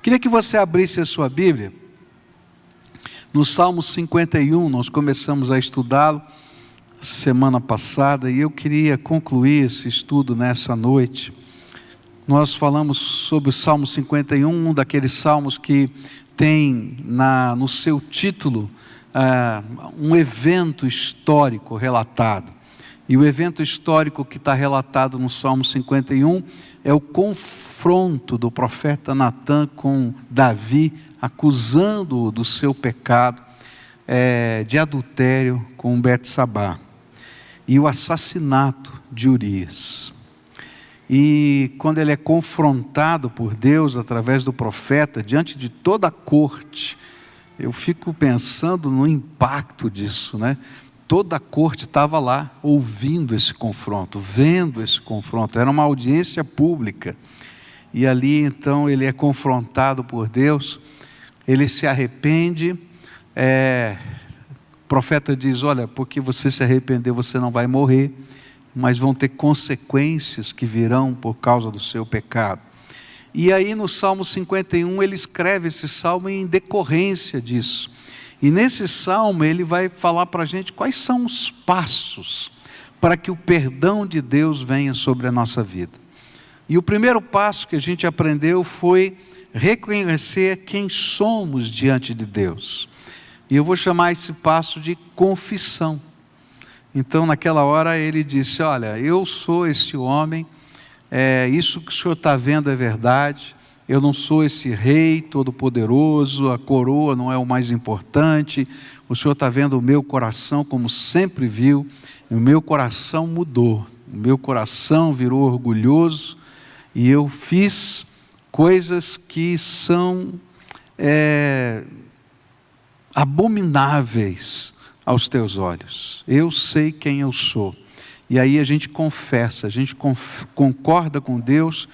Queria que você abrisse a sua Bíblia no Salmo 51, nós começamos a estudá-lo semana passada e eu queria concluir esse estudo nessa noite. Nós falamos sobre o Salmo 51, um daqueles salmos que tem no seu título um evento histórico relatado. E o evento histórico que está relatado no Salmo 51 é o confronto do profeta Natã com Davi, acusando-o do seu pecado de adultério com Betsabá, e o assassinato de Urias. E quando ele é confrontado por Deus através do profeta, diante de toda a corte, eu fico pensando no impacto disso, né? Toda a corte estava lá ouvindo esse confronto, vendo esse confronto, era uma audiência pública. E ali então ele é confrontado por Deus, ele se arrepende, o profeta diz: olha, porque você se arrependeu, você não vai morrer, mas vão ter consequências que virão por causa do seu pecado. E aí no Salmo 51 ele escreve esse salmo em decorrência disso. E nesse salmo ele vai falar para a gente quais são os passos para que o perdão de Deus venha sobre a nossa vida. E o primeiro passo que a gente aprendeu foi reconhecer quem somos diante de Deus. E eu vou chamar esse passo de confissão. Então naquela hora ele disse: olha, eu sou esse homem, isso que o senhor está vendo é verdade. Eu não sou esse rei todo-poderoso, a coroa não é o mais importante. O Senhor está vendo o meu coração como sempre viu. O meu coração mudou, o meu coração virou orgulhoso e eu fiz coisas que são abomináveis aos teus olhos. Eu sei quem eu sou. E aí a gente confessa, a gente concorda com Deus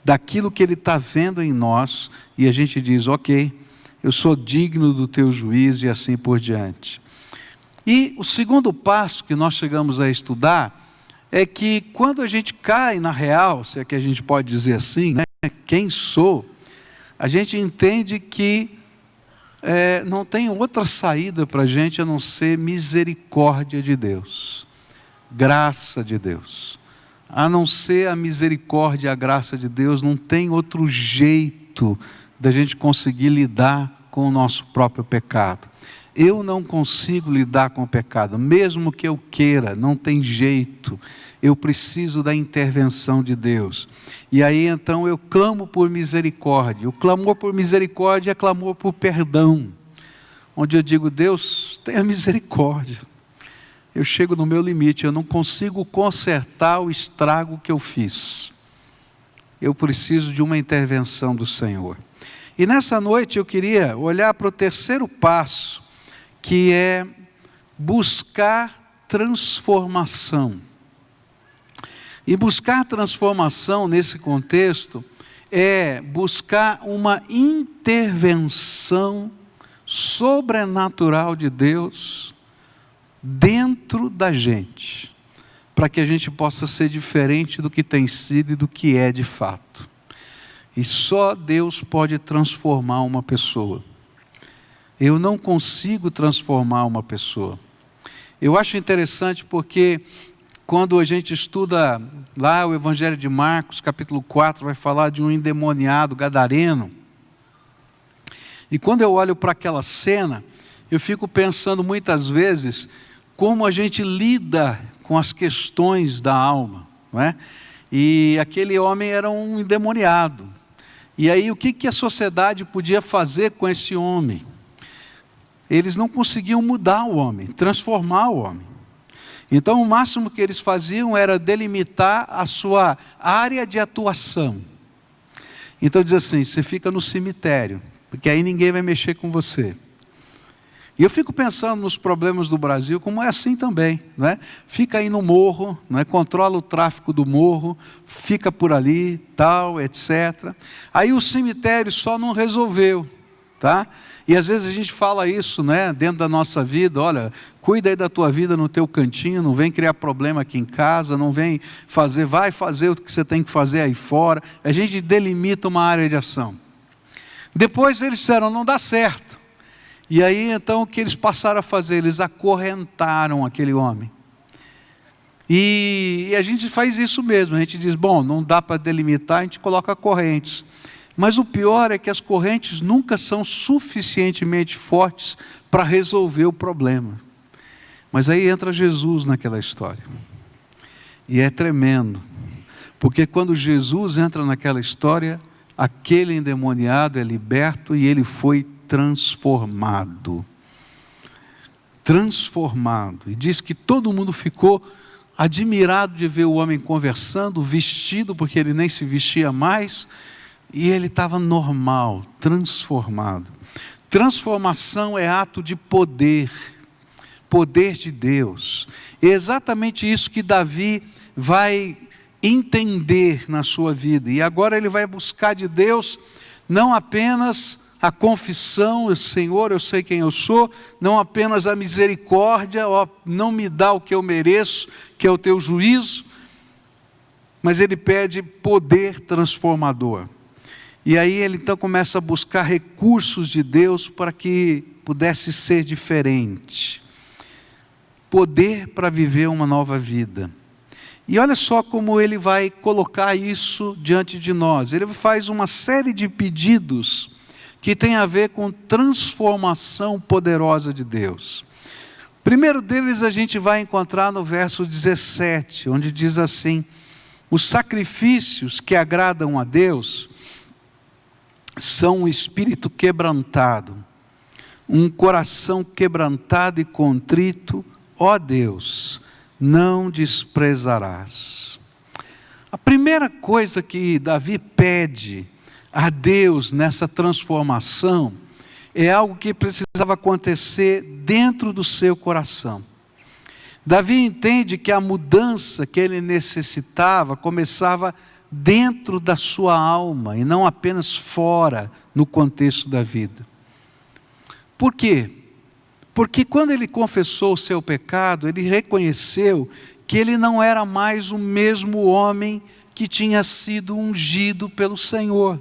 daquilo que Ele está vendo em nós, e a gente diz: ok, eu sou digno do teu juízo, e assim por diante. E o segundo passo que nós chegamos a estudar é que quando a gente cai na real, se é que a gente pode dizer assim, né, quem sou, a gente entende que não tem outra saída para a gente a não ser misericórdia de Deus, graça de Deus. A não ser a misericórdia e a graça de Deus, não tem outro jeito da gente conseguir lidar com o nosso próprio pecado. Eu não consigo lidar com o pecado, mesmo que eu queira, não tem jeito. Eu preciso da intervenção de Deus. E aí então eu clamo por misericórdia. O clamor por misericórdia é clamor por perdão, onde eu digo: Deus, tenha misericórdia. Eu chego no meu limite, eu não consigo consertar o estrago que eu fiz. Eu preciso de uma intervenção do Senhor. E nessa noite eu queria olhar para o terceiro passo, que é buscar transformação. E buscar transformação nesse contexto é buscar uma intervenção sobrenatural de Deus dentro da gente, para que a gente possa ser diferente do que tem sido e do que é de fato. E só Deus pode transformar uma pessoa. Eu não consigo transformar uma pessoa. Eu acho interessante porque quando a gente estuda lá o Evangelho de Marcos, capítulo 4, vai falar de um endemoniado gadareno. E quando eu olho para aquela cena, eu fico pensando muitas vezes como a gente lida com as questões da alma, não é? E aquele homem era um endemoniado. E aí o que a sociedade podia fazer com esse homem? Eles não conseguiam mudar o homem, transformar o homem. Então o máximo que eles faziam era delimitar a sua área de atuação. Então diz assim: você fica no cemitério, porque aí ninguém vai mexer com você. E eu fico pensando nos problemas do Brasil, como é assim também, não é? Fica aí no morro, não é? Controla o tráfico do morro, fica por ali, tal, etc. Aí o cemitério só não resolveu, tá? E às vezes a gente fala isso, né, dentro da nossa vida: olha, cuida aí da tua vida no teu cantinho, não vem criar problema aqui em casa, não vem fazer, vai fazer o que você tem que fazer aí fora. A gente delimita uma área de ação. Depois eles disseram, não dá certo. E aí então o que eles passaram a fazer? Eles acorrentaram aquele homem. E a gente faz isso mesmo, a gente diz, bom, não dá para delimitar, a gente coloca correntes. Mas o pior é que as correntes nunca são suficientemente fortes para resolver o problema. Mas aí entra Jesus naquela história. E é tremendo, porque quando Jesus entra naquela história, aquele endemoniado é liberto e ele foi transformado. Transformado. E diz que todo mundo ficou admirado de ver o homem conversando, vestido, porque ele nem se vestia mais, e ele estava normal, transformado. Transformação é ato de poder, poder de Deus. É exatamente isso que Davi vai entender na sua vida. E agora ele vai buscar de Deus não apenas a confissão, Senhor, eu sei quem eu sou, não apenas a misericórdia, ó, não me dá o que eu mereço, que é o teu juízo, mas ele pede poder transformador. E aí ele então começa a buscar recursos de Deus para que pudesse ser diferente. Poder para viver uma nova vida. E olha só como ele vai colocar isso diante de nós. Ele faz uma série de pedidos que tem a ver com transformação poderosa de Deus. O primeiro deles a gente vai encontrar no verso 17, onde diz assim: os sacrifícios que agradam a Deus são um espírito quebrantado, um coração quebrantado e contrito, ó Deus, não desprezarás. A primeira coisa que Davi pede a Deus nessa transformação é algo que precisava acontecer dentro do seu coração. Davi entende que a mudança que ele necessitava começava dentro da sua alma e não apenas fora no contexto da vida. Por quê? Porque quando ele confessou o seu pecado, ele reconheceu que ele não era mais o mesmo homem que tinha sido ungido pelo Senhor.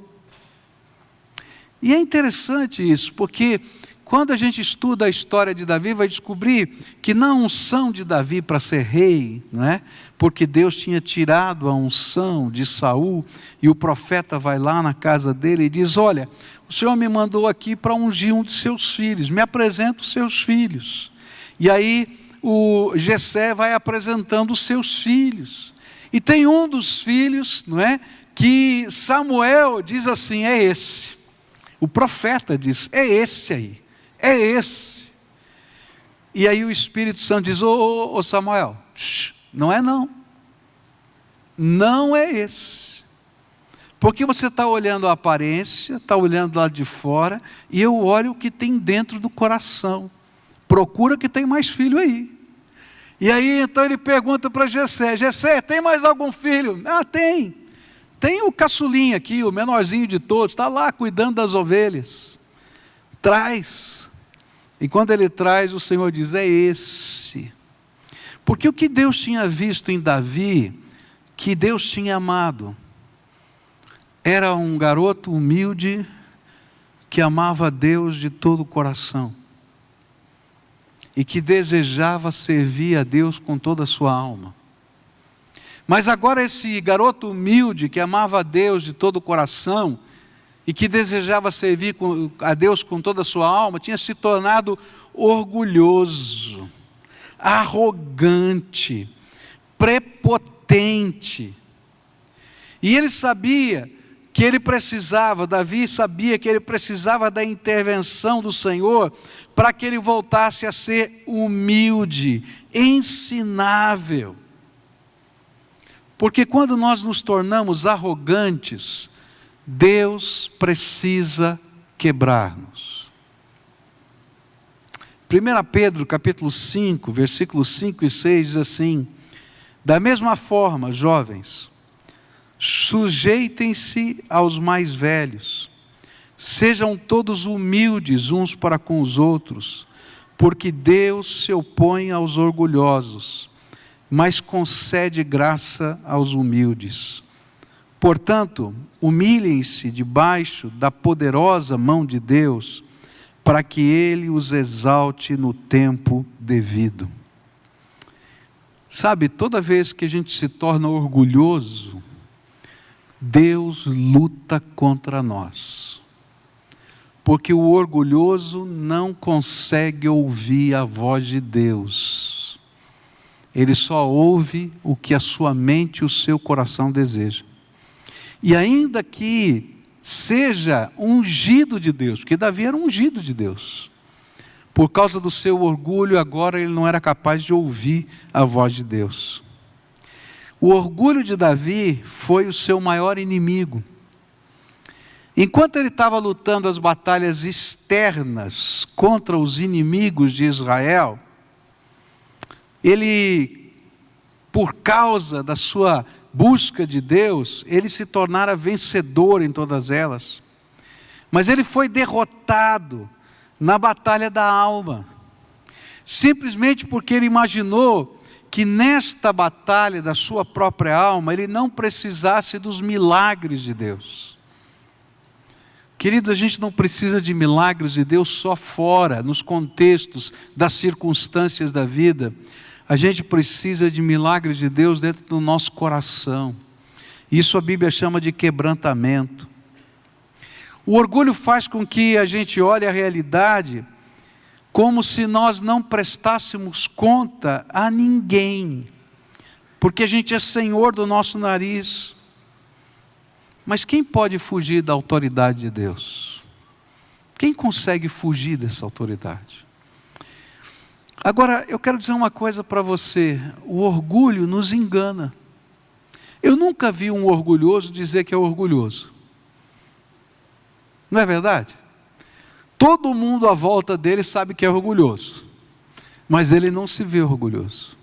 E é interessante isso, porque quando a gente estuda a história de Davi, vai descobrir que na unção de Davi para ser rei, né, porque Deus tinha tirado a unção de Saul, e o profeta vai lá na casa dele e diz: olha, o Senhor me mandou aqui para ungir um de seus filhos, me apresenta os seus filhos. E aí o Jessé vai apresentando os seus filhos. E tem um dos filhos, não é, que Samuel diz assim: é esse. O profeta diz: é esse aí, é esse. E aí o Espírito Santo diz: ô Samuel, não é não. Não é esse. Porque você está olhando a aparência, está olhando lá de fora, e eu olho o que tem dentro do coração. Procura que tem mais filho aí. E aí então ele pergunta para Jessé: Jessé, tem mais algum filho? Ah, tem. Tem o caçulinha aqui, o menorzinho de todos, está lá cuidando das ovelhas. Traz. E quando ele traz, o Senhor diz: é esse. Porque o que Deus tinha visto em Davi, que Deus tinha amado, era um garoto humilde, que amava a Deus de todo o coração. E que desejava servir a Deus com toda a sua alma. Mas agora esse garoto humilde, que amava a Deus de todo o coração, e que desejava servir a Deus com toda a sua alma, tinha se tornado orgulhoso, arrogante, prepotente. E ele sabia que ele precisava, Davi sabia que ele precisava da intervenção do Senhor, para que ele voltasse a ser humilde, ensinável. Porque quando nós nos tornamos arrogantes, Deus precisa quebrar-nos. 1 Pedro capítulo 5, versículos 5 e 6 diz assim: da mesma forma, jovens, sujeitem-se aos mais velhos, sejam todos humildes uns para com os outros, porque Deus se opõe aos orgulhosos, mas concede graça aos humildes. Portanto, humilhem-se debaixo da poderosa mão de Deus, para que Ele os exalte no tempo devido. Sabe, toda vez que a gente se torna orgulhoso, Deus luta contra nós. Porque o orgulhoso não consegue ouvir a voz de Deus. Ele só ouve o que a sua mente e o seu coração desejam. E ainda que seja ungido de Deus, porque Davi era ungido de Deus, por causa do seu orgulho, agora ele não era capaz de ouvir a voz de Deus. O orgulho de Davi foi o seu maior inimigo. Enquanto ele estava lutando as batalhas externas contra os inimigos de Israel, ele, por causa da sua busca de Deus, ele se tornara vencedor em todas elas. Mas ele foi derrotado na batalha da alma, simplesmente porque ele imaginou que nesta batalha da sua própria alma, ele não precisasse dos milagres de Deus. Queridos, a gente não precisa de milagres de Deus só fora, nos contextos das circunstâncias da vida. A gente precisa de milagres de Deus dentro do nosso coração. Isso a Bíblia chama de quebrantamento. O orgulho faz com que a gente olhe a realidade como se nós não prestássemos conta a ninguém, porque a gente é senhor do nosso nariz. Mas quem pode fugir da autoridade de Deus? Quem consegue fugir dessa autoridade? Agora, eu quero dizer uma coisa para você: o orgulho nos engana. Eu nunca vi um orgulhoso dizer que é orgulhoso. Não é verdade? Todo mundo à volta dele sabe que é orgulhoso, mas ele não se vê orgulhoso,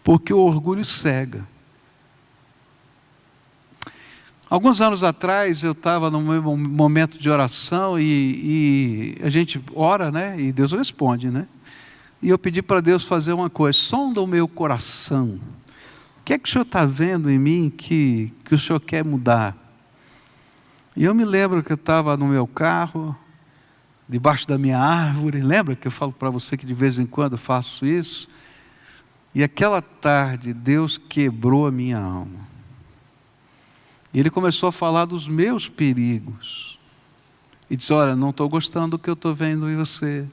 porque o orgulho cega. Alguns anos atrás eu estava num momento de oração e a gente ora, né? E Deus responde, né? E eu pedi para Deus fazer uma coisa: sonda o meu coração. O que é que o Senhor está vendo em mim que o Senhor quer mudar? E eu me lembro que eu estava no meu carro, debaixo da minha árvore. Lembra que eu falo para você que de vez em quando eu faço isso? E aquela tarde Deus quebrou a minha alma. E Ele começou a falar dos meus perigos. E disse: olha, não estou gostando do que eu estou vendo em você.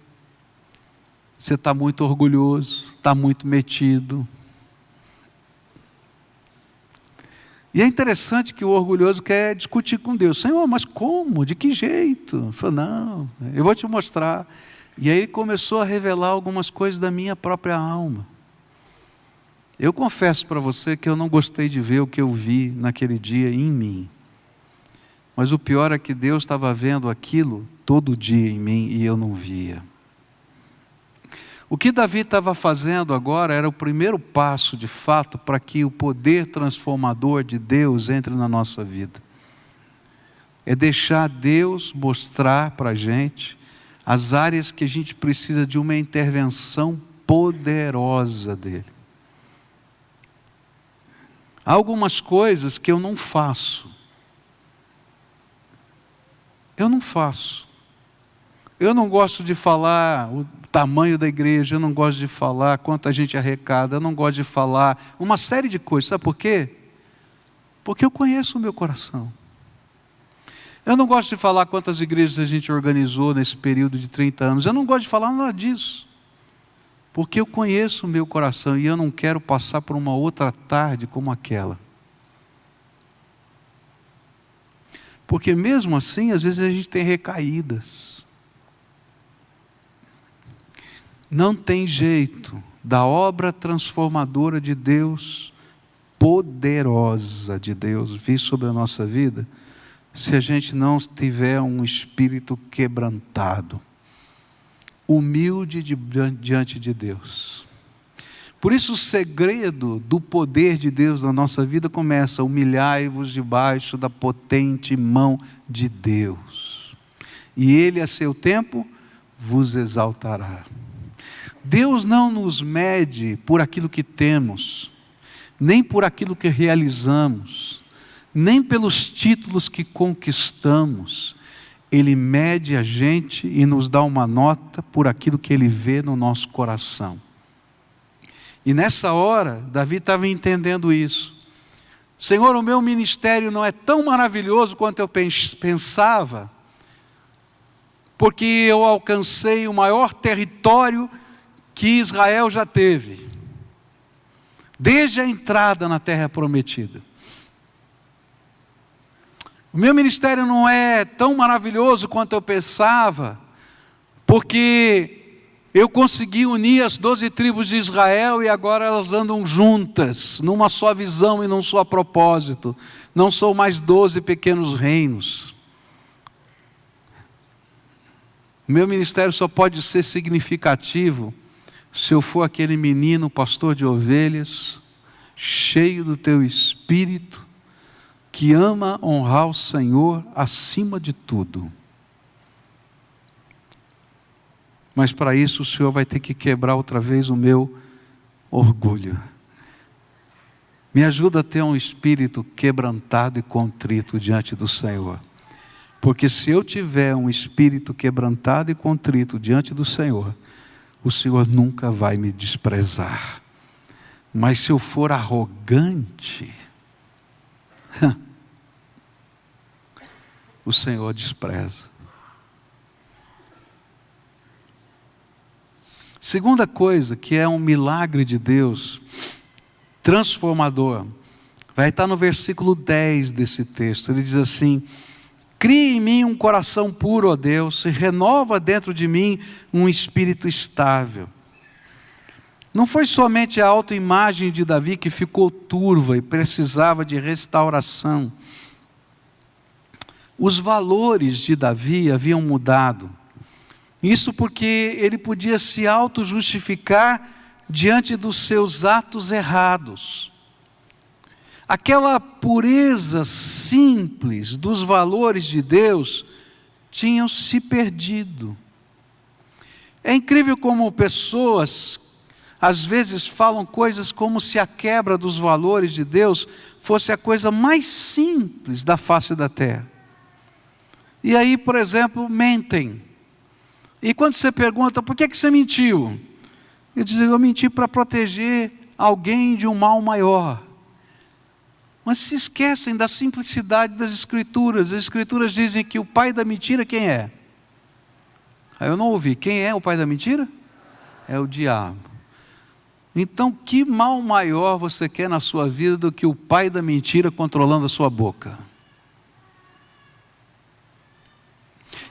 Você está muito orgulhoso, está muito metido. E é interessante que o orgulhoso quer discutir com Deus. Senhor, mas como? De que jeito? Eu falei: não, eu vou te mostrar. E aí ele começou a revelar algumas coisas da minha própria alma. Eu confesso para você que eu não gostei de ver o que eu vi naquele dia em mim. Mas o pior é que Deus estava vendo aquilo todo dia em mim e eu não via. O que Davi estava fazendo agora era o primeiro passo, de fato, para que o poder transformador de Deus entre na nossa vida. É deixar Deus mostrar para a gente as áreas que a gente precisa de uma intervenção poderosa dEle. Há algumas coisas que eu não faço. Eu não faço. Eu não gosto de falar o tamanho da igreja, eu não gosto de falar quanta gente arrecada, eu não gosto de falar uma série de coisas. Sabe por quê? Porque eu conheço o meu coração. Eu não gosto de falar quantas igrejas a gente organizou nesse período de 30 anos. Eu não gosto de falar nada disso. Porque eu conheço o meu coração e eu não quero passar por uma outra tarde como aquela. Porque mesmo assim, às vezes a gente tem recaídas. Não tem jeito da obra transformadora de Deus, poderosa de Deus, vir sobre a nossa vida, se a gente não tiver um espírito quebrantado, humilde diante de Deus. Por isso o segredo do poder de Deus na nossa vida começa: humilhai-vos debaixo da potente mão de Deus, e Ele a seu tempo vos exaltará. Deus não nos mede por aquilo que temos, nem por aquilo que realizamos, nem pelos títulos que conquistamos. Ele mede a gente e nos dá uma nota por aquilo que Ele vê no nosso coração. E nessa hora, Davi estava entendendo isso. Senhor, o meu ministério não é tão maravilhoso quanto eu pensava, porque eu alcancei o maior território que Israel já teve, desde a entrada na terra prometida. O meu ministério não é tão maravilhoso quanto eu pensava, porque eu consegui unir as 12 tribos de Israel e agora elas andam juntas, numa só visão e num só propósito. Não são mais 12 pequenos reinos. O meu ministério só pode ser significativo se eu for aquele menino pastor de ovelhas, cheio do teu espírito, que ama honrar o Senhor acima de tudo. Mas para isso o Senhor vai ter que quebrar outra vez o meu orgulho. Me ajuda a ter um espírito quebrantado e contrito diante do Senhor. Porque se eu tiver um espírito quebrantado e contrito diante do Senhor, o Senhor nunca vai me desprezar. Mas se eu for arrogante, o Senhor despreza. Segunda coisa, que é um milagre de Deus, transformador, vai estar no versículo 10 desse texto. Ele diz assim: cria em mim um coração puro, ó Deus, e renova dentro de mim um espírito estável. Não foi somente a autoimagem de Davi que ficou turva e precisava de restauração. Os valores de Davi haviam mudado. Isso porque ele podia se auto-justificar diante dos seus atos errados. Aquela pureza simples dos valores de Deus tinham se perdido. É incrível como pessoas às vezes falam coisas como se a quebra dos valores de Deus fosse a coisa mais simples da face da terra. E aí, por exemplo, mentem. E quando você pergunta, por que você mentiu? Eu digo, eu menti para proteger alguém de um mal maior. Mas se esquecem da simplicidade das Escrituras. As Escrituras dizem que o pai da mentira quem é? Aí eu não ouvi. Quem é o pai da mentira? É o diabo. Então, que mal maior você quer na sua vida do que o pai da mentira controlando a sua boca?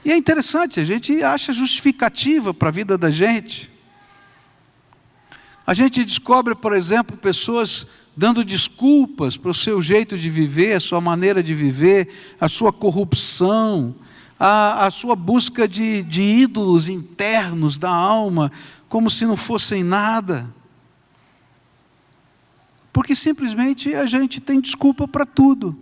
E é interessante, a gente acha justificativa para a vida da gente. A gente descobre, por exemplo, pessoas dando desculpas para o seu jeito de viver, a sua maneira de viver, a sua corrupção, a sua busca de ídolos internos da alma, como se não fossem nada. Porque simplesmente a gente tem desculpa para tudo.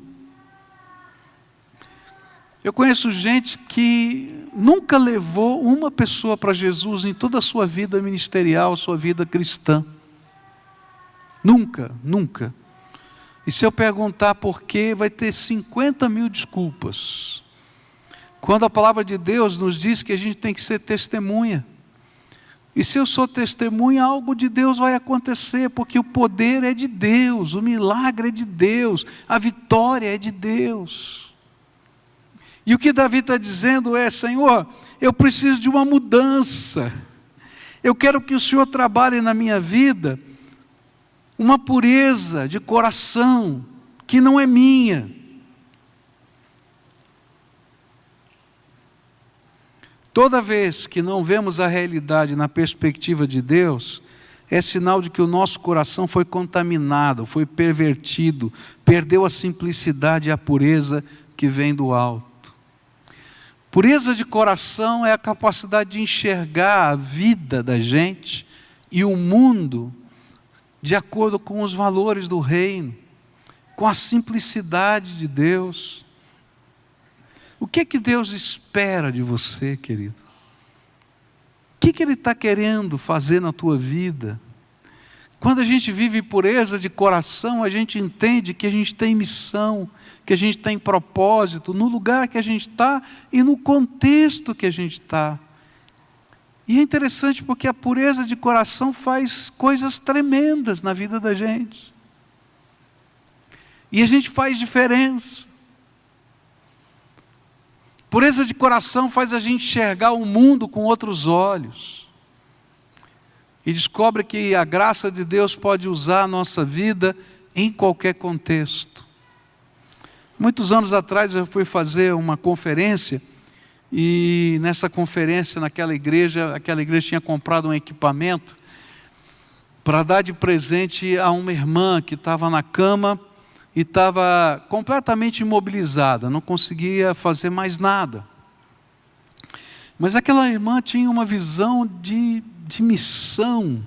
Eu conheço gente que nunca levou uma pessoa para Jesus em toda a sua vida ministerial, sua vida cristã. Nunca, nunca. E se eu perguntar por quê, vai ter 50 mil desculpas. Quando a palavra de Deus nos diz que a gente tem que ser testemunha. E se eu sou testemunha, algo de Deus vai acontecer, porque o poder é de Deus, o milagre é de Deus, a vitória é de Deus. E o que Davi está dizendo é: Senhor, eu preciso de uma mudança. Eu quero que o Senhor trabalhe na minha vida uma pureza de coração que não é minha. Toda vez que não vemos a realidade na perspectiva de Deus, é sinal de que o nosso coração foi contaminado, foi pervertido, perdeu a simplicidade e a pureza que vem do alto. Pureza de coração é a capacidade de enxergar a vida da gente e o mundo de acordo com os valores do reino, com a simplicidade de Deus. O que é que Deus espera de você, querido? O que Ele está querendo fazer na tua vida? Quando a gente vive pureza de coração, a gente entende que a gente tem missão, que a gente tem propósito no lugar que a gente está e no contexto que a gente está. E é interessante porque a pureza de coração faz coisas tremendas na vida da gente. E a gente faz diferença. Pureza de coração faz a gente enxergar o mundo com outros olhos. E descobre que a graça de Deus pode usar a nossa vida em qualquer contexto. Muitos anos atrás eu fui fazer uma conferência, e nessa conferência, aquela igreja tinha comprado um equipamento para dar de presente a uma irmã que estava na cama e estava completamente imobilizada, não conseguia fazer mais nada. Mas aquela irmã tinha uma visão de missão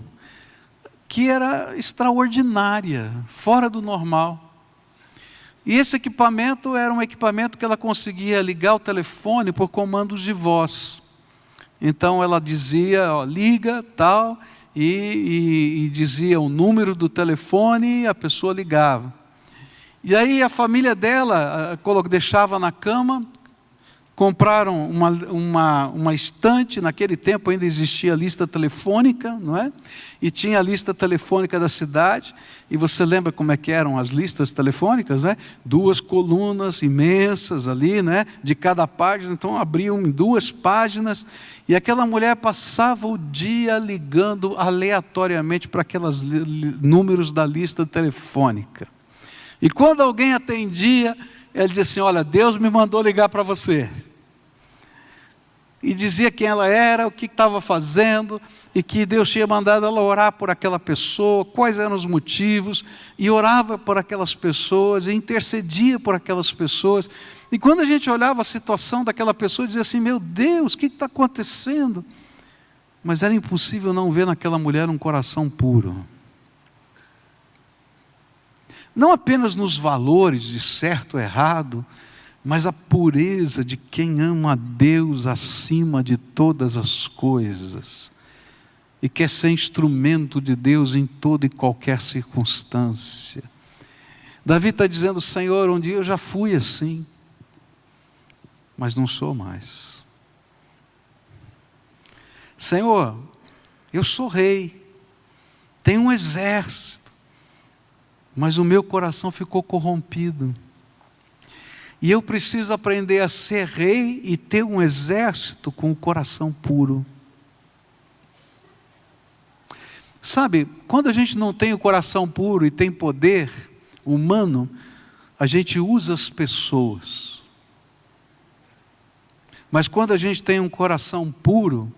que era extraordinária, fora do normal. E esse equipamento era um equipamento que ela conseguia ligar o telefone por comandos de voz. Então ela dizia, ó, liga, tal, e dizia o número do telefone e a pessoa ligava. E aí a família dela deixava na cama, compraram uma estante. Naquele tempo ainda existia lista telefônica, não é? E tinha a lista telefônica da cidade, e você lembra como é que eram as listas telefônicas, né? 2 colunas imensas ali, né? De cada página, então abriam 2 páginas, e aquela mulher passava o dia ligando aleatoriamente para aqueles números da lista telefônica. E quando alguém atendia, ela dizia assim, olha, Deus me mandou ligar para você. E dizia quem ela era, o que estava fazendo, e que Deus tinha mandado ela orar por aquela pessoa, quais eram os motivos, e orava por aquelas pessoas, e intercedia por aquelas pessoas. E quando a gente olhava a situação daquela pessoa, dizia assim, meu Deus, o que está acontecendo? Mas era impossível não ver naquela mulher um coração puro. Não apenas nos valores de certo ou errado, mas a pureza de quem ama a Deus acima de todas as coisas e quer ser instrumento de Deus em toda e qualquer circunstância. Davi está dizendo, Senhor, um dia eu já fui assim, mas não sou mais. Senhor, eu sou rei, tenho um exército, mas o meu coração ficou corrompido. E eu preciso aprender a ser rei e ter um exército com o coração puro. Sabe, quando a gente não tem o coração puro e tem poder humano, a gente usa as pessoas. Mas quando a gente tem um coração puro,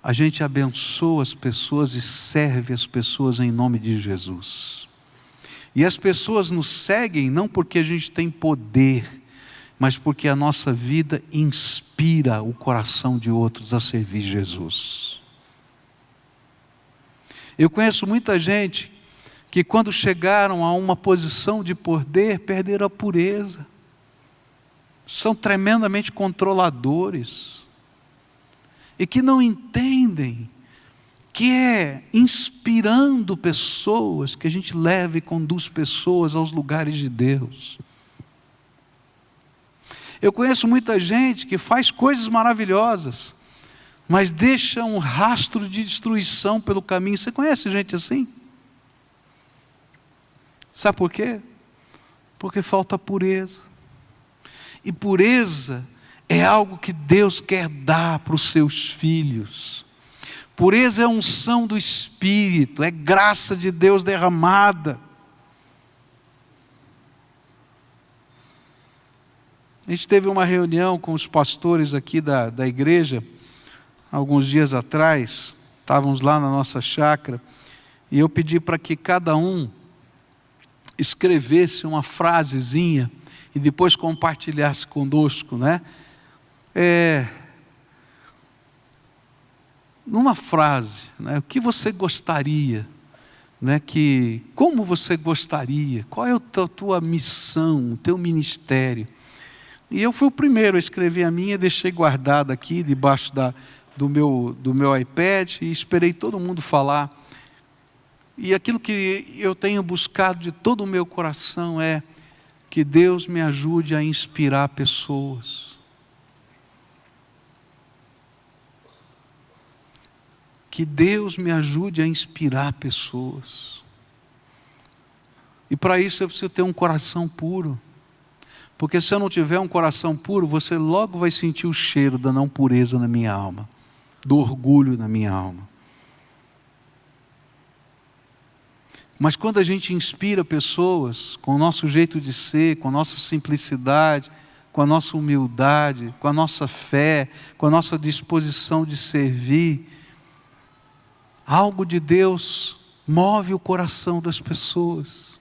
a gente abençoa as pessoas e serve as pessoas em nome de Jesus. E as pessoas nos seguem não porque a gente tem poder, mas porque a nossa vida inspira o coração de outros a servir Jesus. Eu conheço muita gente que quando chegaram a uma posição de poder, perderam a pureza. São tremendamente controladores. E que não entendem que é inspirando pessoas que a gente leva e conduz pessoas aos lugares de Deus. Eu conheço muita gente que faz coisas maravilhosas, mas deixa um rastro de destruição pelo caminho. Você conhece gente assim? Sabe por quê? Porque falta pureza. E pureza é algo que Deus quer dar para os seus filhos. Pureza é unção do Espírito, é graça de Deus derramada. A gente teve uma reunião com os pastores aqui da igreja, alguns dias atrás, estávamos lá na nossa chácara, e eu pedi para que cada um escrevesse uma frasezinha e depois compartilhasse conosco, né? Numa frase, né? O que você gostaria, né? Como você gostaria, qual é a tua missão, o teu ministério? E eu fui o primeiro a escrever a minha, deixei guardada aqui debaixo do meu iPad e esperei todo mundo falar. E aquilo que eu tenho buscado de todo o meu coração é que Deus me ajude a inspirar pessoas. Que Deus me ajude a inspirar pessoas. E para isso eu preciso ter um coração puro. Porque se eu não tiver um coração puro, você logo vai sentir o cheiro da não pureza na minha alma, do orgulho na minha alma. Mas quando a gente inspira pessoas com o nosso jeito de ser, com a nossa simplicidade, com a nossa humildade, com a nossa fé, com a nossa disposição de servir, algo de Deus move o coração das pessoas.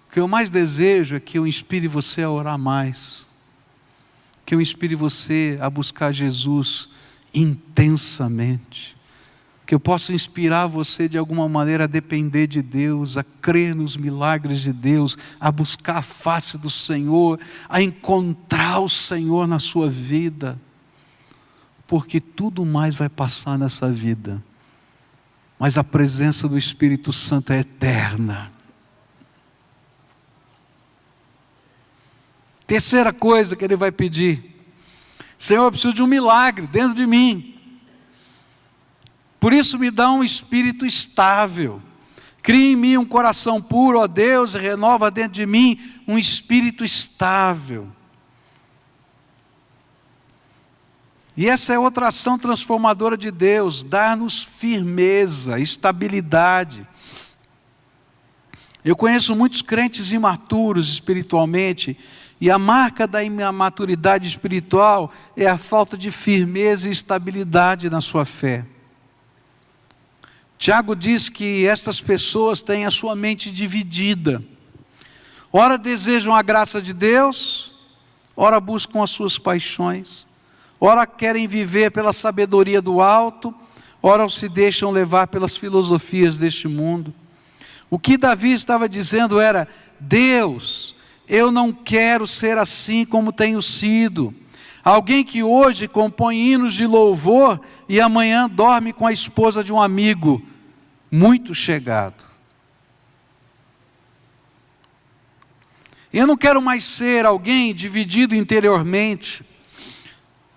O que eu mais desejo é que eu inspire você a orar mais, que eu inspire você a buscar Jesus intensamente, que eu possa inspirar você de alguma maneira a depender de Deus, a crer nos milagres de Deus, a buscar a face do Senhor, a encontrar o Senhor na sua vida, porque tudo mais vai passar nessa vida, mas a presença do Espírito Santo é eterna. Terceira coisa que ele vai pedir: Senhor, eu preciso de um milagre dentro de mim. Por isso me dá um espírito estável. Cria em mim um coração puro, ó Deus, e renova dentro de mim um espírito estável. E essa é outra ação transformadora de Deus, dar-nos firmeza, estabilidade. Eu conheço muitos crentes imaturos espiritualmente, e a marca da imaturidade espiritual é a falta de firmeza e estabilidade na sua fé. Tiago diz que estas pessoas têm a sua mente dividida. Ora desejam a graça de Deus, ora buscam as suas paixões, ora querem viver pela sabedoria do alto, ora se deixam levar pelas filosofias deste mundo. O que Davi estava dizendo era: Deus, eu não quero ser assim como tenho sido. Alguém que hoje compõe hinos de louvor e amanhã dorme com a esposa de um amigo muito chegado. Eu não quero mais ser alguém dividido interiormente,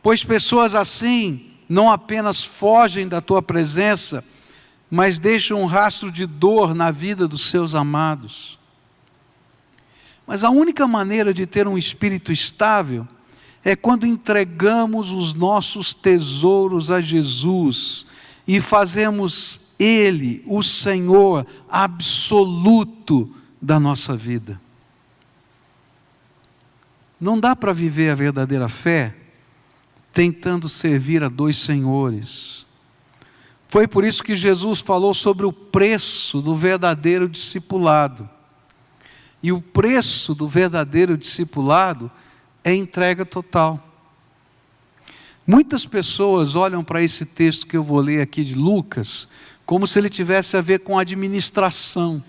pois pessoas assim não apenas fogem da tua presença, mas deixam um rastro de dor na vida dos seus amados. Mas a única maneira de ter um espírito estável é quando entregamos os nossos tesouros a Jesus e fazemos Ele o Senhor absoluto da nossa vida. Não dá para viver a verdadeira fé tentando servir a dois senhores. Foi por isso que Jesus falou sobre o preço do verdadeiro discipulado. E o preço do verdadeiro discipulado é entrega total. Muitas pessoas olham para esse texto que eu vou ler aqui de Lucas, como se ele tivesse a ver com administração.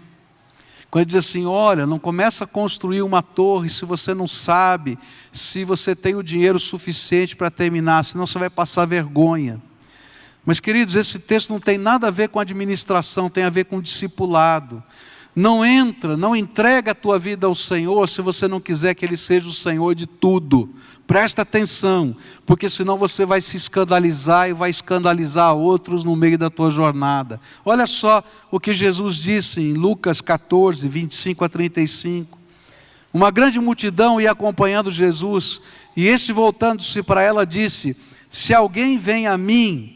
Quando ele diz assim: olha, não começa a construir uma torre se você não sabe se você tem o dinheiro suficiente para terminar, senão você vai passar vergonha. Mas queridos, esse texto não tem nada a ver com administração, tem a ver com discipulado. Não entrega a tua vida ao Senhor se você não quiser que Ele seja o Senhor de tudo. Presta atenção, porque senão você vai se escandalizar e vai escandalizar outros no meio da tua jornada. Olha só o que Jesus disse em Lucas 14, 25 a 35. Uma grande multidão ia acompanhando Jesus, e este, voltando-se para ela, disse: se alguém vem a mim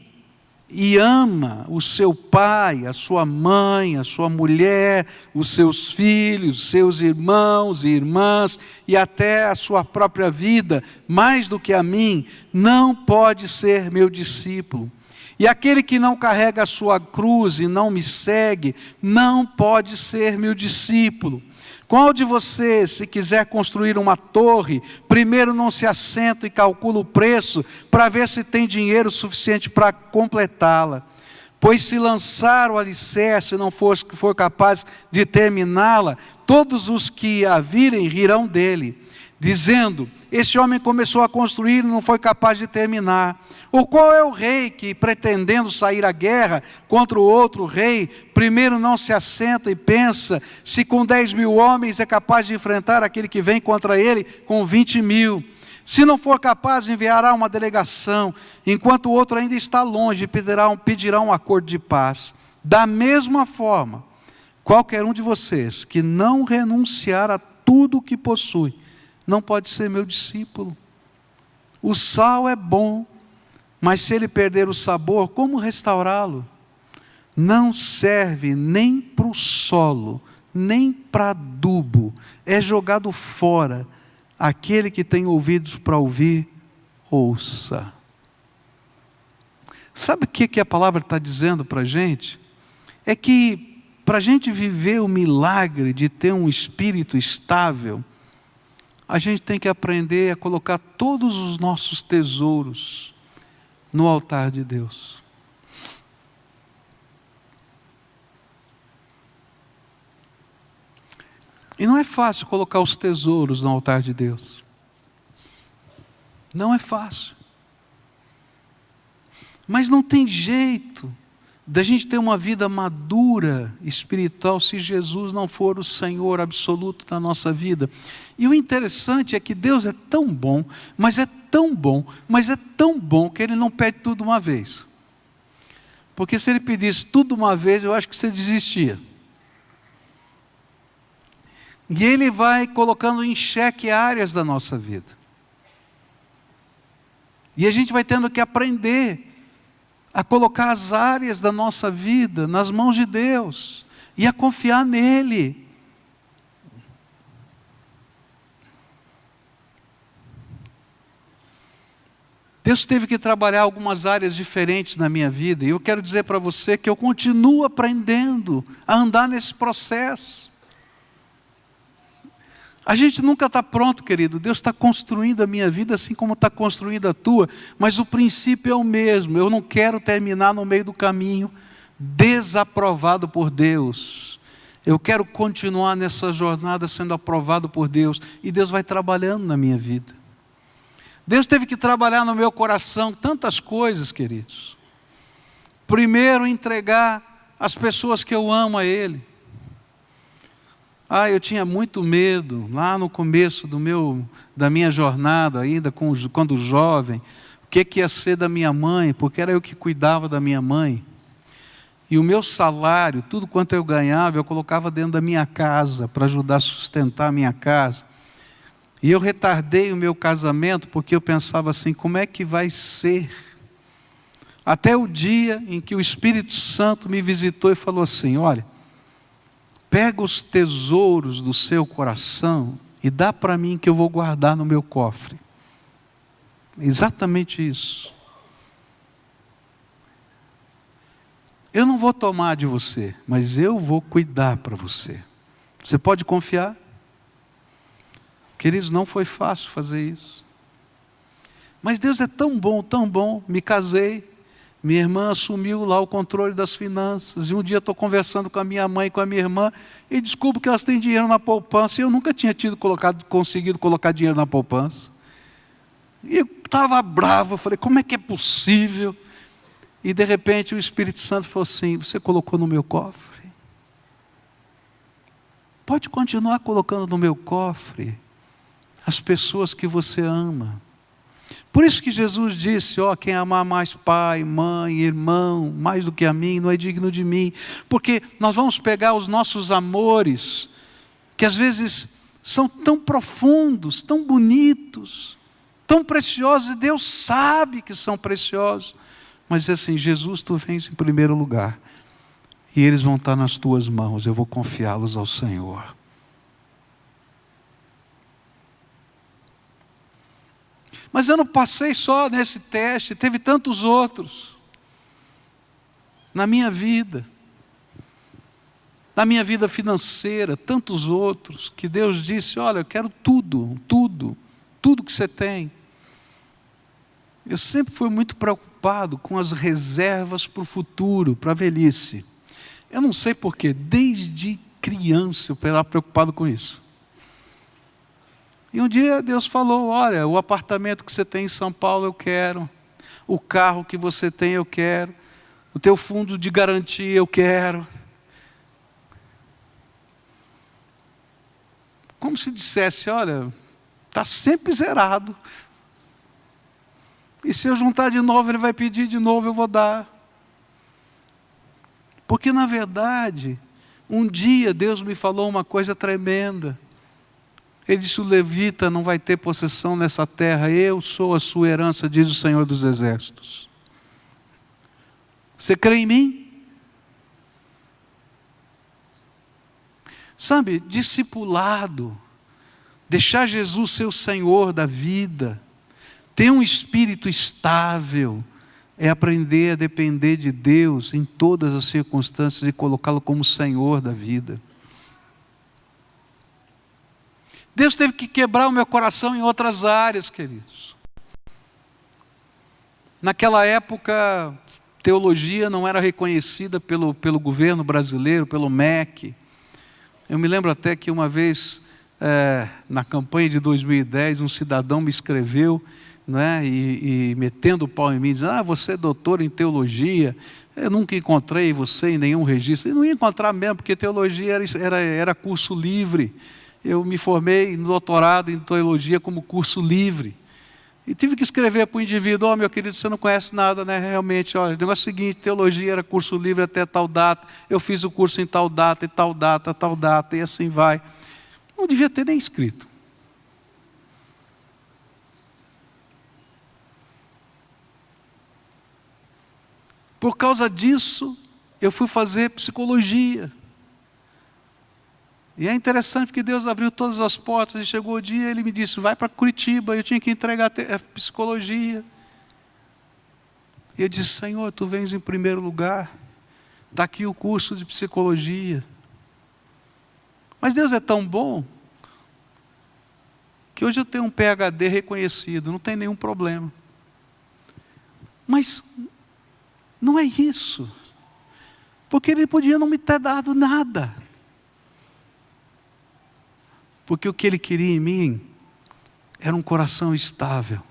e ama o seu pai, a sua mãe, a sua mulher, os seus filhos, seus irmãos e irmãs, e até a sua própria vida, mais do que a mim, não pode ser meu discípulo. E aquele que não carrega a sua cruz e não me segue, não pode ser meu discípulo. Qual de vocês, se quiser construir uma torre, primeiro não se assenta e calcula o preço para ver se tem dinheiro suficiente para completá-la? Pois se lançar o alicerce e não for capaz de terminá-la, todos os que a virem rirão dele, dizendo: esse homem começou a construir e não foi capaz de terminar. Ou qual é o rei que, pretendendo sair à guerra contra o outro rei, primeiro não se assenta e pensa se com 10.000 homens é capaz de enfrentar aquele que vem contra ele com 20.000? Se não for capaz, enviará uma delegação, enquanto o outro ainda está longe, e pedirá um acordo de paz. Da mesma forma, qualquer um de vocês que não renunciar a tudo o que possui, não pode ser meu discípulo. O sal é bom, mas se ele perder o sabor, como restaurá-lo? Não serve nem para o solo, nem para adubo, é jogado fora. Aquele que tem ouvidos para ouvir, ouça. Sabe o que a palavra está dizendo para a gente? É que para a gente viver o milagre de ter um espírito estável, a gente tem que aprender a colocar todos os nossos tesouros no altar de Deus. E não é fácil colocar os tesouros no altar de Deus. Não é fácil. Mas não tem jeito da gente ter uma vida madura espiritual se Jesus não for o Senhor absoluto da nossa vida. E o interessante é que Deus é tão bom, mas é tão bom, mas é tão bom que Ele não pede tudo uma vez. Porque se Ele pedisse tudo uma vez, eu acho que você desistia. E Ele vai colocando em xeque áreas da nossa vida. E a gente vai tendo que aprender a colocar as áreas da nossa vida nas mãos de Deus e a confiar nele. Deus teve que trabalhar algumas áreas diferentes na minha vida, e eu quero dizer para você que eu continuo aprendendo a andar nesse processo. A gente nunca está pronto, querido. Deus está construindo a minha vida assim como está construindo a tua, mas o princípio é o mesmo. Eu não quero terminar no meio do caminho desaprovado por Deus. Eu quero continuar nessa jornada sendo aprovado por Deus, e Deus vai trabalhando na minha vida. Deus teve que trabalhar no meu coração tantas coisas, queridos. Primeiro, entregar as pessoas que eu amo a Ele. Eu tinha muito medo, lá no começo da minha jornada, ainda quando jovem, o que ia ser da minha mãe, porque era eu que cuidava da minha mãe. E o meu salário, tudo quanto eu ganhava, eu colocava dentro da minha casa, para ajudar a sustentar a minha casa. E eu retardei o meu casamento, porque eu pensava assim: como é que vai ser? Até o dia em que o Espírito Santo me visitou e falou assim: olha, pega os tesouros do seu coração e dá para mim, que eu vou guardar no meu cofre. Exatamente isso. Eu não vou tomar de você, mas eu vou cuidar para você. Você pode confiar? Queridos, não foi fácil fazer isso. Mas Deus é tão bom, me casei. Minha irmã assumiu lá o controle das finanças, e um dia estou conversando com a minha mãe e com a minha irmã, e descubro que elas têm dinheiro na poupança, e eu nunca tinha conseguido colocar dinheiro na poupança. E eu estava bravo, eu falei: como é que é possível? E de repente o Espírito Santo falou assim: você colocou no meu cofre? Pode continuar colocando no meu cofre as pessoas que você ama. Por isso que Jesus disse: quem amar mais pai, mãe, irmão, mais do que a mim, não é digno de mim. Porque nós vamos pegar os nossos amores, que às vezes são tão profundos, tão bonitos, tão preciosos, e Deus sabe que são preciosos. Mas assim: Jesus, tu vens em primeiro lugar, e eles vão estar nas tuas mãos, eu vou confiá-los ao Senhor. Mas eu não passei só nesse teste, teve tantos outros na minha vida financeira, tantos outros, que Deus disse: olha, eu quero tudo que você tem. Eu sempre fui muito preocupado com as reservas para o futuro, para a velhice. Eu não sei porquê, desde criança eu estava preocupado com isso. E um dia Deus falou: olha, o apartamento que você tem em São Paulo eu quero, o carro que você tem eu quero, o teu fundo de garantia eu quero. Como se dissesse: olha, está sempre zerado. E se eu juntar de novo, ele vai pedir de novo, eu vou dar. Porque na verdade, um dia Deus me falou uma coisa tremenda. Ele disse: o levita não vai ter possessão nessa terra, eu sou a sua herança, diz o Senhor dos Exércitos. Você crê em mim? Sabe, discipulado, deixar Jesus ser o Senhor da vida, ter um espírito estável, é aprender a depender de Deus em todas as circunstâncias e colocá-lo como Senhor da vida. Deus teve que quebrar o meu coração em outras áreas, queridos. Naquela época, teologia não era reconhecida pelo governo brasileiro, pelo MEC. Eu me lembro até que uma vez, na campanha de 2010, um cidadão me escreveu, né, e metendo o pau em mim, dizendo: você é doutor em teologia, eu nunca encontrei você em nenhum registro. E não ia encontrar mesmo, porque teologia era curso livre. Eu me formei no doutorado em teologia como curso livre. E tive que escrever para o indivíduo: meu querido, você não conhece nada, né? Realmente, olha, o negócio é o seguinte: teologia era curso livre até tal data, eu fiz o curso em tal data, e tal data, e assim vai. Não devia ter nem escrito. Por causa disso, eu fui fazer psicologia. E é interessante que Deus abriu todas as portas, e chegou o dia, Ele me disse: vai para Curitiba. Eu tinha que entregar a psicologia. E eu disse: Senhor, Tu vens em primeiro lugar, está aqui o curso de psicologia. Mas Deus é tão bom, que hoje eu tenho um PhD reconhecido, não tem nenhum problema. Mas não é isso, porque Ele podia não me ter dado nada. Porque o que Ele queria em mim era um coração estável,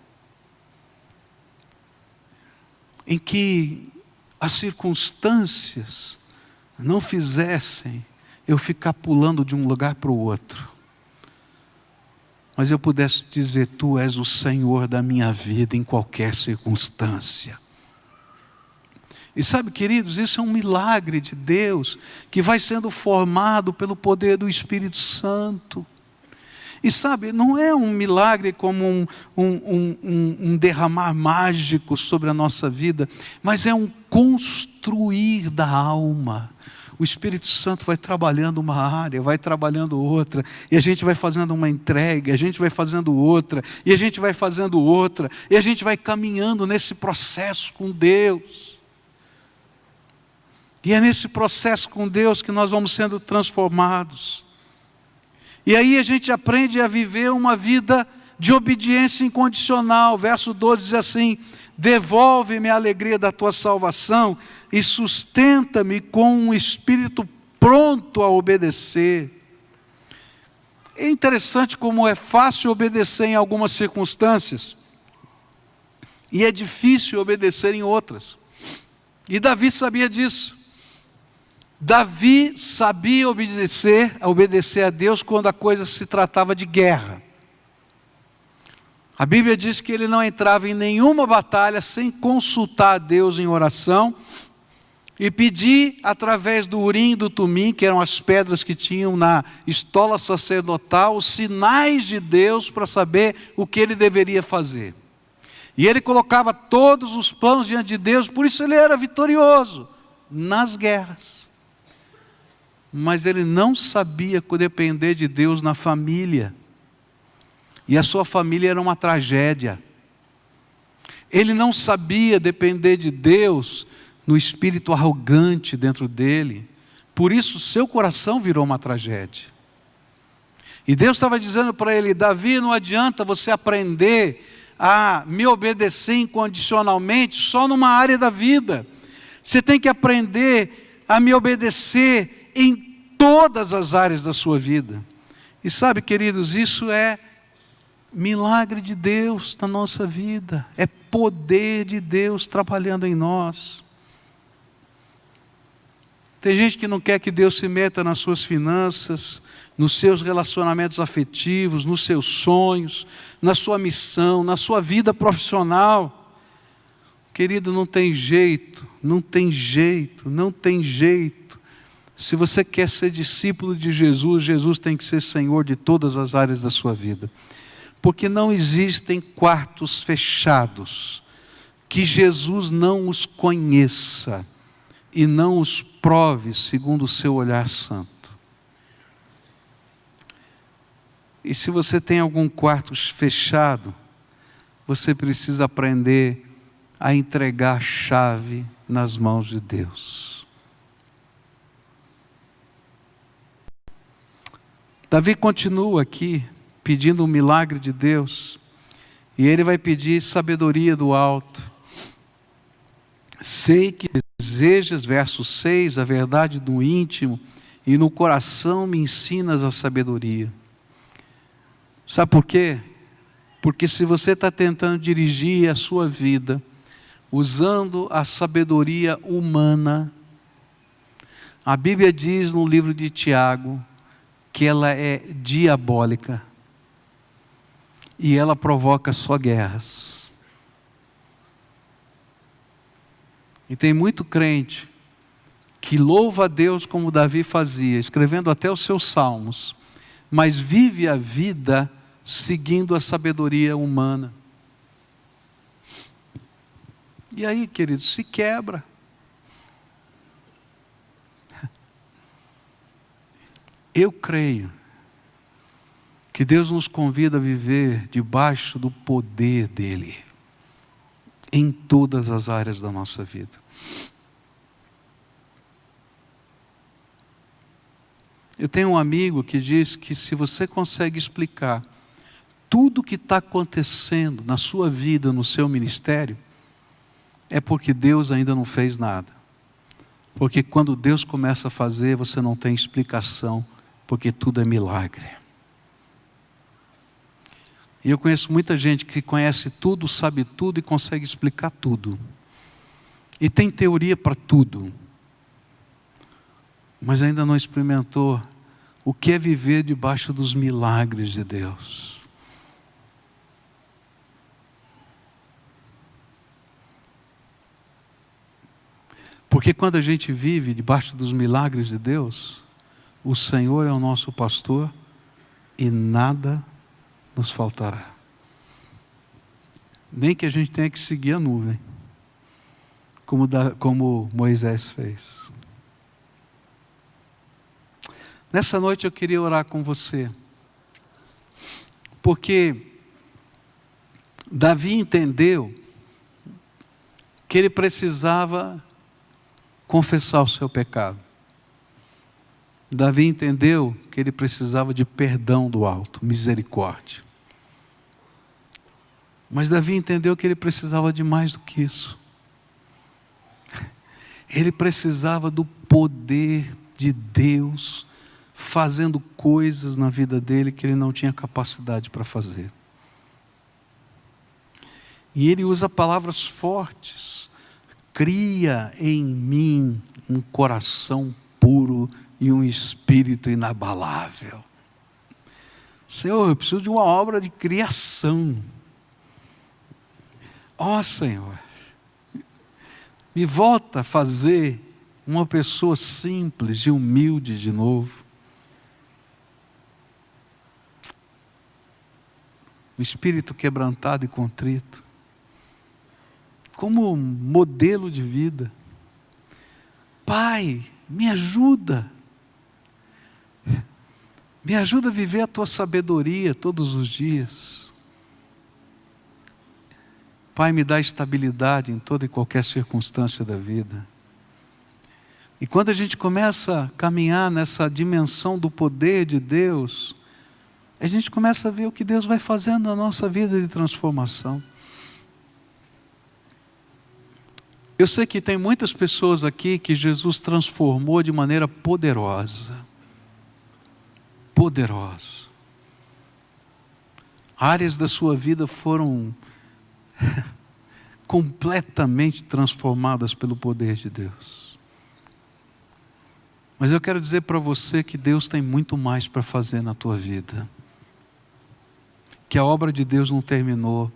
em que as circunstâncias não fizessem eu ficar pulando de um lugar para o outro, mas eu pudesse dizer: Tu és o Senhor da minha vida em qualquer circunstância. E sabe, queridos, isso é um milagre de Deus, que vai sendo formado pelo poder do Espírito Santo. E sabe, não é um milagre como um derramar mágico sobre a nossa vida, mas é um construir da alma. O Espírito Santo vai trabalhando uma área, vai trabalhando outra, e a gente vai fazendo uma entrega, a gente vai fazendo outra, e a gente vai fazendo outra, e a gente vai caminhando nesse processo com Deus. E é nesse processo com Deus que nós vamos sendo transformados. E aí a gente aprende a viver uma vida de obediência incondicional. Verso 12 diz assim: devolve-me a alegria da tua salvação e sustenta-me com um espírito pronto a obedecer. É interessante como é fácil obedecer em algumas circunstâncias e é difícil obedecer em outras. E Davi sabia disso. Davi sabia obedecer a Deus quando a coisa se tratava de guerra. A Bíblia diz que ele não entrava em nenhuma batalha sem consultar a Deus em oração e pedir através do Urim e do Tumim, que eram as pedras que tinham na estola sacerdotal, os sinais de Deus para saber o que ele deveria fazer. E ele colocava todos os planos diante de Deus, por isso ele era vitorioso nas guerras. Mas ele não sabia depender de Deus na família. E a sua família era uma tragédia. Ele não sabia depender de Deus no espírito arrogante dentro dele. Por isso seu coração virou uma tragédia. E Deus estava dizendo para ele: Davi, não adianta você aprender a me obedecer incondicionalmente só numa área da vida. Você tem que aprender a me obedecer em todas as áreas da sua vida. E sabe, queridos, isso é Milagre de Deus na nossa vida, é poder de Deus trabalhando em nós. Tem gente que não quer que Deus se meta nas suas finanças, nos seus relacionamentos afetivos, nos seus sonhos, na sua missão, na sua vida profissional. Querido, não tem jeito, não tem jeito, não tem jeito. Se você quer ser discípulo de Jesus, Jesus tem que ser Senhor de todas as áreas da sua vida. Porque não existem quartos fechados que Jesus não os conheça e não os prove segundo o seu olhar santo. E se você tem algum quarto fechado, você precisa aprender a entregar a chave nas mãos de Deus. Davi continua aqui pedindo um milagre de Deus, e ele vai pedir sabedoria do alto. Sei que desejas, verso 6, a verdade do íntimo, e no coração me ensinas a sabedoria. Sabe por quê? Porque se você está tentando dirigir a sua vida usando a sabedoria humana, a Bíblia diz no livro de Tiago que ela é diabólica e ela provoca só guerras. E tem muito crente que louva a Deus como Davi fazia, escrevendo até os seus salmos, mas vive a vida seguindo a sabedoria humana. E aí, queridos, se quebra. Eu creio que Deus nos convida a viver debaixo do poder dEle, em todas as áreas da nossa vida. Eu tenho um amigo que diz que se você consegue explicar tudo o que está acontecendo na sua vida, no seu ministério, é porque Deus ainda não fez nada. Porque quando Deus começa a fazer, você não tem explicação, porque tudo é milagre. E eu conheço muita gente que conhece tudo, sabe tudo e consegue explicar tudo. E tem teoria para tudo. Mas ainda não experimentou o que é viver debaixo dos milagres de Deus. Porque quando a gente vive debaixo dos milagres de Deus, o Senhor é o nosso pastor e nada nos faltará. Nem que a gente tenha que seguir a nuvem, como Moisés fez. Nessa noite eu queria orar com você, porque Davi entendeu que ele precisava confessar o seu pecado. Davi entendeu que ele precisava de perdão do alto, misericórdia. Mas Davi entendeu que ele precisava de mais do que isso. Ele precisava do poder de Deus fazendo coisas na vida dele que ele não tinha capacidade para fazer. E ele usa palavras fortes. Cria em mim um coração puro e um espírito inabalável. Senhor, eu preciso de uma obra de criação. Ó Senhor, me volta a fazer uma pessoa simples e humilde de novo. Um espírito quebrantado e contrito. Como modelo de vida. Pai, me ajuda. Me ajuda a viver a tua sabedoria todos os dias. Pai, me dá estabilidade em toda e qualquer circunstância da vida. E quando a gente começa a caminhar nessa dimensão do poder de Deus, a gente começa a ver o que Deus vai fazendo na nossa vida de transformação. Eu sei que tem muitas pessoas aqui que Jesus transformou de maneira poderosa. Poderosa. Áreas da sua vida foram completamente transformadas pelo poder de Deus. Mas eu quero dizer para você que Deus tem muito mais para fazer na tua vida. Que a obra de Deus não terminou.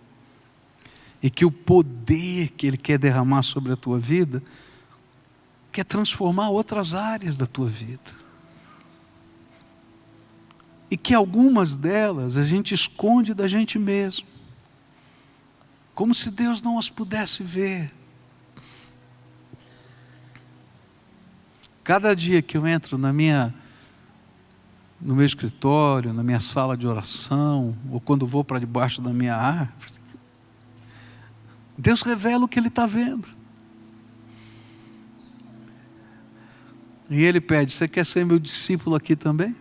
E que o poder que Ele quer derramar sobre a tua vida quer transformar outras áreas da tua vida. E que algumas delas a gente esconde da gente mesmo. Como se Deus não as pudesse ver. Cada dia que eu entro no meu escritório, na minha sala de oração, ou quando vou para debaixo da minha árvore, Deus revela o que Ele está vendo. E Ele pede: você quer ser meu discípulo aqui também?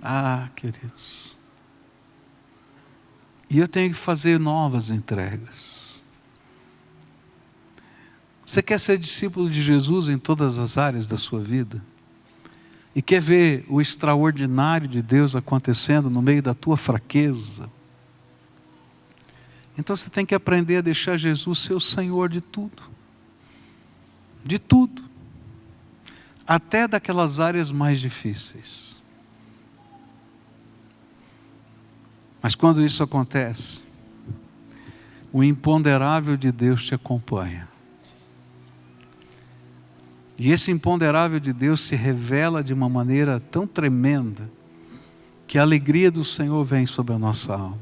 Ah, queridos. E eu tenho que fazer novas entregas. Você quer ser discípulo de Jesus em todas as áreas da sua vida? E quer ver o extraordinário de Deus acontecendo no meio da tua fraqueza? Então você tem que aprender a deixar Jesus ser o Senhor de tudo. De tudo. Até daquelas áreas mais difíceis. Mas quando isso acontece, o imponderável de Deus te acompanha. E esse imponderável de Deus se revela de uma maneira tão tremenda, que a alegria do Senhor vem sobre a nossa alma.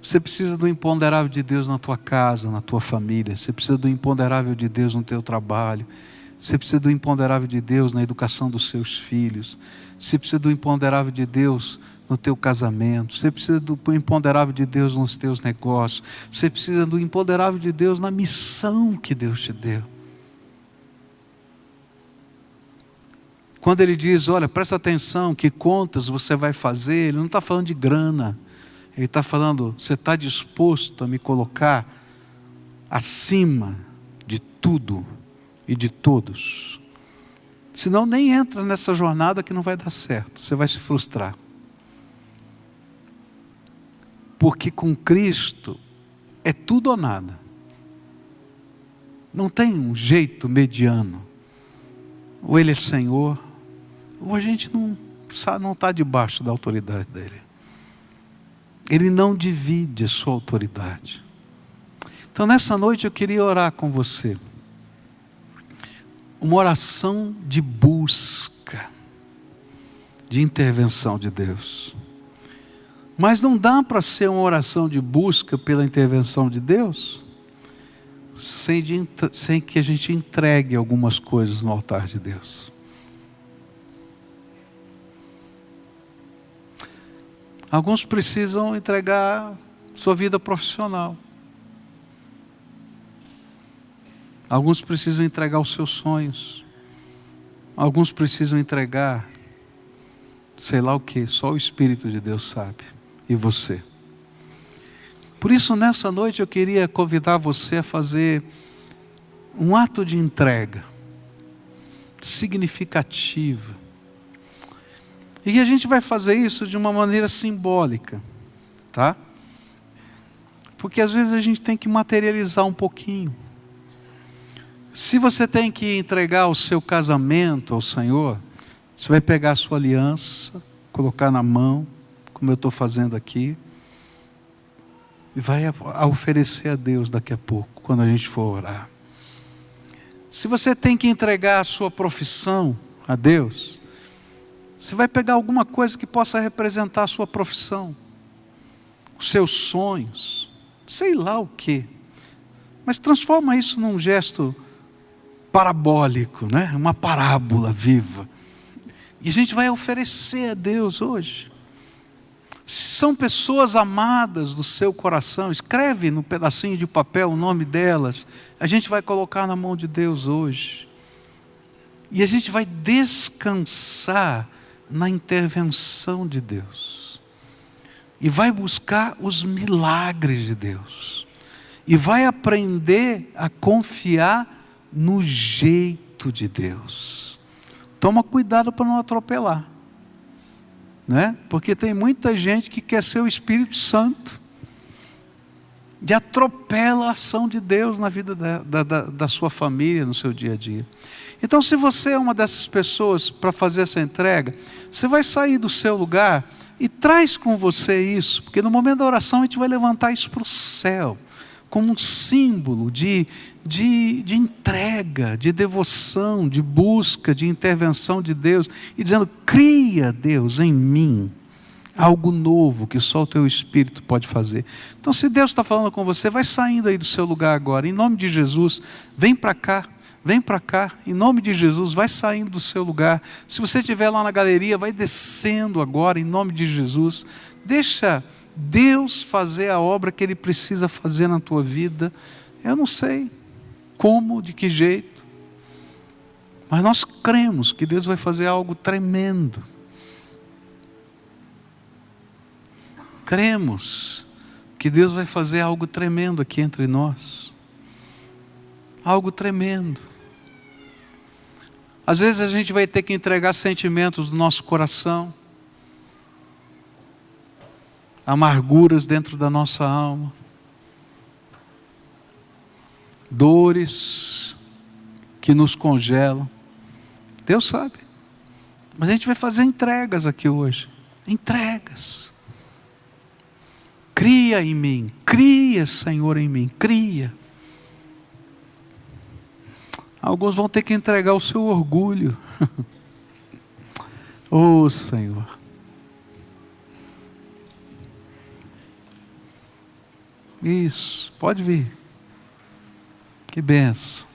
Você precisa do imponderável de Deus na tua casa, na tua família. Você precisa do imponderável de Deus no teu trabalho. Você precisa do imponderável de Deus na educação dos seus filhos. Você precisa do imponderável de Deus no teu casamento. Você precisa do imponderável de Deus nos teus negócios. Você precisa do imponderável de Deus na missão que Deus te deu. Quando Ele diz: olha, presta atenção, que contas você vai fazer, Ele não está falando de grana. Ele está falando: você está disposto a me colocar acima de tudo e de todos? Senão nem entra nessa jornada, que não vai dar certo, você vai se frustrar. Porque com Cristo é tudo ou nada. Não tem um jeito mediano. Ou Ele é Senhor, ou a gente não está debaixo da autoridade dEle. Ele não divide a sua autoridade. Então nessa noite eu queria orar com você. Uma oração de busca, de intervenção de Deus. Mas não dá para ser uma oração de busca pela intervenção de Deus sem que a gente entregue algumas coisas no altar de Deus. Alguns precisam entregar sua vida profissional. Alguns precisam entregar os seus sonhos. Alguns precisam entregar, sei lá o que, só o Espírito de Deus sabe. E você. Por isso, nessa noite, eu queria convidar você a fazer um ato de entrega significativa. E a gente vai fazer isso de uma maneira simbólica, tá? Porque às vezes a gente tem que materializar um pouquinho. Se você tem que entregar o seu casamento ao Senhor, você vai pegar a sua aliança, colocar na mão, como eu estou fazendo aqui, e vai oferecer a Deus daqui a pouco, quando a gente for orar. Se você tem que entregar a sua profissão a Deus, você vai pegar alguma coisa que possa representar a sua profissão, os seus sonhos, sei lá o quê, mas transforma isso num gesto parabólico, né? Uma parábola viva. E a gente vai oferecer a Deus hoje. Se são pessoas amadas do seu coração, escreve no pedacinho de papel o nome delas. A gente vai colocar na mão de Deus hoje. E a gente vai descansar na intervenção de Deus. E vai buscar os milagres de Deus. E vai aprender a confiar no jeito de Deus. Toma cuidado para não atropelar. né? Porque tem muita gente que quer ser o Espírito Santo e atropela a ação de Deus na vida da sua família, no seu dia a dia. Então, se você é uma dessas pessoas para fazer essa entrega, você vai sair do seu lugar e traz com você isso, porque no momento da oração a gente vai levantar isso para o céu, como um símbolo de entrega, de devoção, de busca, de intervenção de Deus, e dizendo: cria, Deus, em mim algo novo que só o teu Espírito pode fazer. Então, se Deus está falando com você, vai saindo aí do seu lugar agora, em nome de Jesus, vem para cá, em nome de Jesus, vai saindo do seu lugar. Se você estiver lá na galeria, vai descendo agora, em nome de Jesus. Deixa Deus fazer a obra que Ele precisa fazer na tua vida. Eu não sei como, de que jeito, mas nós cremos que Deus vai fazer algo tremendo. Cremos que Deus vai fazer algo tremendo aqui entre nós. Algo tremendo. Às vezes a gente vai ter que entregar sentimentos do nosso coração, amarguras dentro da nossa alma, dores que nos congelam. Deus sabe. Mas a gente vai fazer entregas aqui hoje. Entregas. Cria em mim. Cria, Senhor, em mim. Cria. Alguns vão ter que entregar o seu orgulho. Oh, Senhor. Isso, pode vir. Que benção.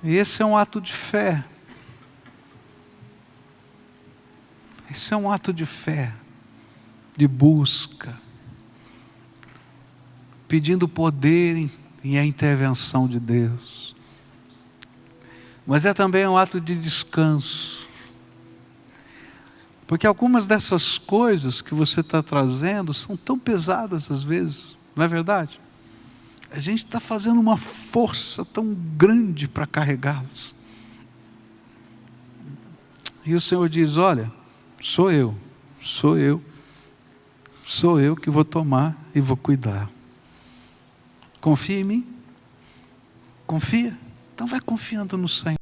E esse é um ato de fé. Esse é um ato de fé, de busca, pedindo poder e a intervenção de Deus. Mas é também um ato de descanso. Porque algumas dessas coisas que você está trazendo são tão pesadas às vezes, não é verdade? A gente está fazendo uma força tão grande para carregá-las. E o Senhor diz: olha, sou eu que vou tomar e vou cuidar. Confia em mim? Confia? Então vai confiando no Senhor.